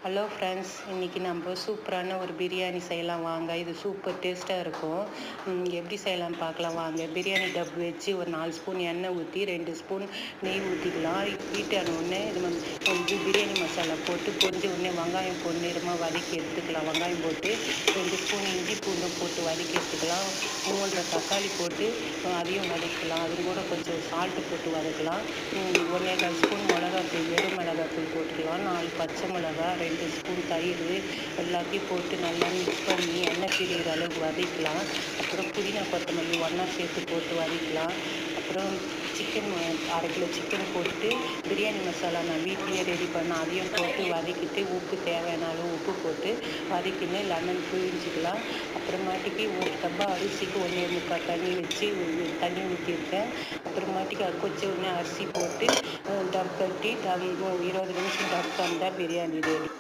Hello friends, இன்றைக்கி நம்ம சூப்பரான ஒரு பிரியாணி செய்யலாம் வாங்க. இது சூப்பர் டேஸ்ட்டாக இருக்கும். எப்படி செய்யலாம்னு பார்க்கலாம் வாங்க. பிரியாணி டப் வச்சு ஒரு 4 ஸ்பூன் எண்ணெய் ஊற்றி 2 ஸ்பூன் நெய் ஊற்றிக்கலாம். ஹீட்டான உடனே இது பிரியாணி மசாலா போட்டு பொரிஞ்ச உடனே வெங்காயம் பொன்னிறமாக வதக்கி எடுத்துக்கலாம். வெங்காயம் போட்டு 2 ஸ்பூன் இஞ்சி பூண்டும் போட்டு வதக்கி எடுத்துக்கலாம். 3 தக்காளி போட்டு அதையும் வதக்கலாம். அது கூட கொஞ்சம் சால்ட்டு போட்டு வதக்கலாம். 1 ஸ்பூன் மிளகாத்தூள், வெறும் மிளகாத்தூள் போட்டுக்கலாம். 4 பச்சை மிளகாய், 2 ஸ்பூன் தயிர் எல்லாத்தையும் போட்டு நல்லா மிக்ஸ் பண்ணி எண்ணெய் பிரிகிற அளவுக்கு வதக்கலாம். அப்புறம் புதினா கொத்தமல்லி ஒன்றா சேர்த்து போட்டு வதக்கலாம். அப்புறம் சிக்கன் 1/2 கிலோ சிக்கன் போட்டு பிரியாணி மசாலா நான் வீட்லேயே ரெடி பண்ணேன், அதையும் போட்டு வதக்கிட்டு உப்பு தேவையான அளவு உப்பு போட்டு வதக்கின்னு லெமன் புழிஞ்சிக்கலாம். அப்புறமாட்டிக்கு ஒரு டப்பா அரிசிக்கு 1.25 தண்ணி ஊற்றிருக்கேன். அப்புறமாட்டிக்கு அது கொச்ச உடனே அரிசி போட்டு டப் கட்டி 20 நிமிஷம் டப் பண்ணால் பிரியாணி ரெடி.